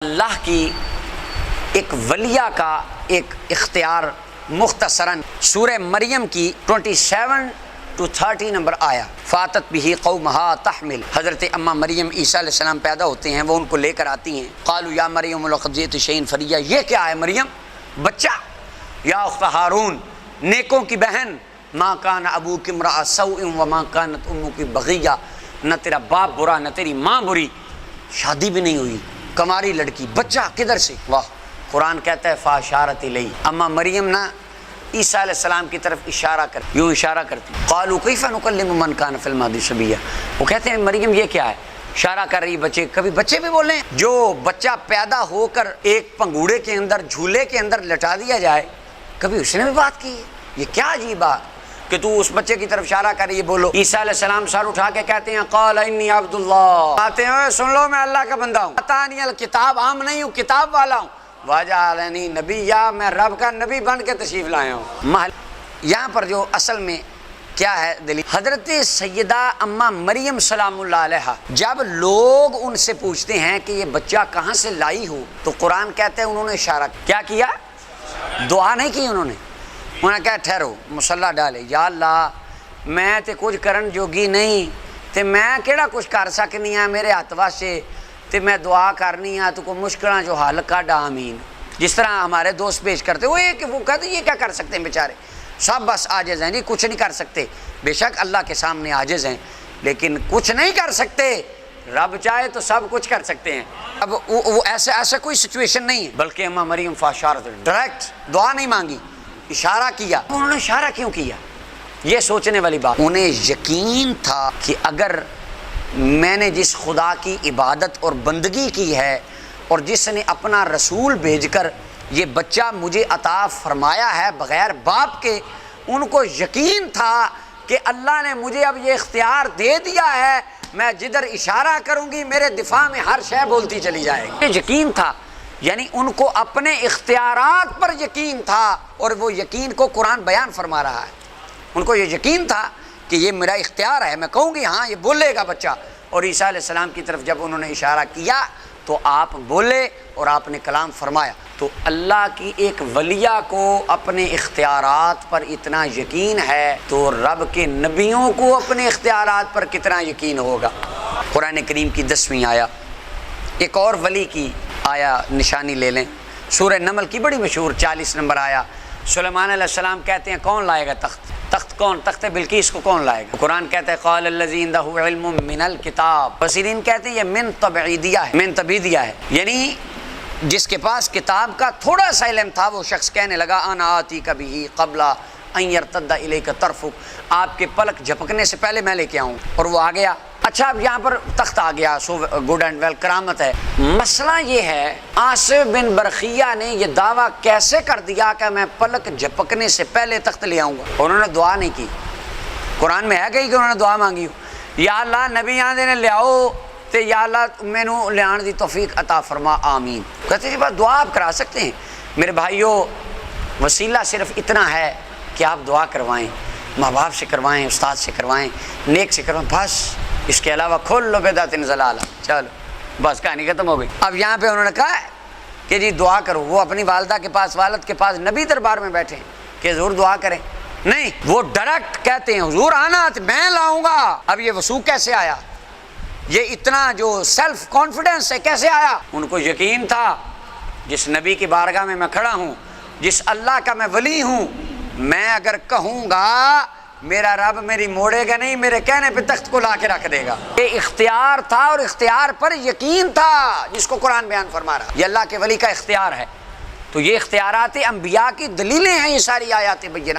اللہ کی ایک ولیہ کا ایک اختیار مختصراً سورہ مریم کی 27-30 نمبر آیا فاتت بھی قومہا تحمل. حضرت اماں مریم عیسیٰ علیہ السلام پیدا ہوتے ہیں، وہ ان کو لے کر آتی ہیں. قالوا یا مریم لقد جئت شیئا فریا، یہ کیا ہے مریم بچہ. یا اخت ہارون، نیکوں کی بہن، ما کان ابوک امرأ سوء وما کانت امک بغیہ، نہ تیرا باپ برا نہ تیری ماں بری، شادی بھی نہیں ہوئی، کماری لڑکی، بچہ کدھر سے؟ واہ. قرآن کہتا ہے فاشارت الیہ، اماں مریم نہ عیسیٰ علیہ السلام کی طرف اشارہ کر، یوں اشارہ کرتی. قالوا کیف نکلم من کان فی المہد صبیا، وہ کہتے ہیں مریم یہ کیا ہے، اشارہ کر رہی بچے. کبھی بچے بھی بولیں، جو بچہ پیدا ہو کر ایک پنگوڑے کے اندر جھولے کے اندر لٹا دیا جائے، کبھی اس نے بھی بات کی ہے؟ یہ کیا عجیب بات کہ تو اس بچے کی طرف اشارہ کر رہی ہے. بولو. عیسیٰ علیہ السلام سر اٹھا کے کہتے ہیں قال انی عبد اللہ، آتے ہیں سن لو میں اللہ کا بندہ ہوں. اتانی الکتاب، عام نہیں ہوں، کتاب والا ہوں. وجعلنی نبیا، میں رب کا نبی بن کے تشریف لایا ہوں. یہاں پر جو اصل میں کیا ہے دلیل، حضرت سیدہ اماں مریم سلام اللہ علیہا جب لوگ ان سے پوچھتے ہیں کہ یہ بچہ کہاں سے لائی ہو، تو قرآن کہتے ہیں انہوں نے اشارہ کیا کیا، دعا نہیں کی انہوں نے کہا ٹھہرو مصلی ڈالے، یا اللہ میں تے کچھ کرن جوگی نہیں تے میں کیڑا کچھ کر سکنی ہاں، میرے ہاتھ واسے تے میں دعا کرنی ہاں تو کوئی مشکلاں جو حل کڈ آمین. جس طرح ہمارے دوست پیش کرتے وہ کہتے یہ کیا کر سکتے ہیں بیچارے، سب بس عاجز ہیں، نہیں کچھ نہیں کر سکتے. بے شک اللہ کے سامنے عاجز ہیں لیکن کچھ نہیں کر سکتے. رب چاہے تو سب کچھ کر سکتے ہیں. اب وہ ایسا کوئی سچویشن نہیں ہے، بلکہ اماں مریم فاشارت، ڈائریکٹ دعا نہیں مانگی، اشارہ کیا. انہوں نے اشارہ کیوں کیا، یہ سوچنے والی بات. انہیں یقین تھا کہ اگر میں نے جس خدا کی عبادت اور بندگی کی ہے اور جس نے اپنا رسول بھیج کر یہ بچہ مجھے عطا فرمایا ہے بغیر باپ کے، ان کو یقین تھا کہ اللہ نے مجھے اب یہ اختیار دے دیا ہے، میں جدھر اشارہ کروں گی میرے دفاع میں ہر شے بولتی چلی جائے گی. یہ یقین تھا، یعنی ان کو اپنے اختیارات پر یقین تھا، اور وہ یقین کو قرآن بیان فرما رہا ہے. ان کو یہ یقین تھا کہ یہ میرا اختیار ہے، میں کہوں گی ہاں یہ بولے گا بچہ. اور عیسیٰ علیہ السلام کی طرف جب انہوں نے اشارہ کیا تو آپ بولے اور آپ نے کلام فرمایا. تو اللہ کی ایک ولیہ کو اپنے اختیارات پر اتنا یقین ہے تو رب کے نبیوں کو اپنے اختیارات پر کتنا یقین ہوگا. قرآن کریم کی 10ویں آیا، ایک اور ولی کی آیا نشانی لے لیں. سورہ نمل کی بڑی مشہور 40 نمبر آیا. سلیمان علیہ السلام کہتے ہیں کون لائے گا تخت کون، تخت بلقیس کو کون لائے گا؟ قرآن کہتا ہے قال الذی عندہ علم من الکتاب. مفسرین کہتے ہیں یہ من تبعیدیہ ہے، من تبعیدیہ ہے، یعنی جس کے پاس کتاب کا تھوڑا سا علم تھا وہ شخص کہنے لگا انا آتیک بہ قبل ان یرتد الیک طرفک، آپ کے پلک جھپکنے سے پہلے میں لے کے آؤں. اور وہ آ گیا. اچھا اب یہاں پر تخت آ گیا، سو گڈ اینڈ ویل، کرامت ہے. مسئلہ یہ ہے عاصف بن برقیہ نے یہ دعویٰ کیسے کر دیا کہ میں پلک جھپکنے سے پہلے تخت لے آؤں گا؟ انہوں نے دعا نہیں کی. قرآن میں ہے کہ انہوں نے دعا مانگی ہو، یا اللہ نبی آندے نے لے آؤ تے یا اللہ مینوں لے آن دی توفیق عطا فرما آمین. کہتے ہیں بات دعا آپ کرا سکتے ہیں. میرے بھائیوں وسیلہ صرف اتنا ہے کہ آپ دعا کروائیں، ماں باپ سے کروائیں، استاد سے کروائیں، نیک سے کروائیں، بس اس کے علاوہ کھل لو بدعت ضلالہ. چلو بس کہانی ختم ہو گئی. اب یہاں پہ انہوں نے کہا کہ جی دعا کرو. وہ اپنی والدہ کے پاس، والد کے پاس نبی دربار میں بیٹھے کہ حضور دعا کریں، نہیں وہ ڈائریکٹ کہتے ہیں حضور آنا میں لاؤں گا. اب یہ وثوق کیسے آیا، یہ اتنا جو سیلف کانفیڈنس ہے کیسے آیا؟ ان کو یقین تھا جس نبی کی بارگاہ میں کھڑا ہوں، جس اللہ کا میں ولی ہوں، میں اگر کہوں گا میرا رب میری موڑے گا نہیں، میرے کہنے پہ تخت کو لا کے رکھ دے گا. یہ اختیار تھا اور اختیار پر یقین تھا جس کو قرآن بیان فرما رہا. یہ اللہ کے ولی کا اختیار ہے. تو یہ اختیارات انبیاء کی دلیلیں ہیں یہ ساری آیات بینات.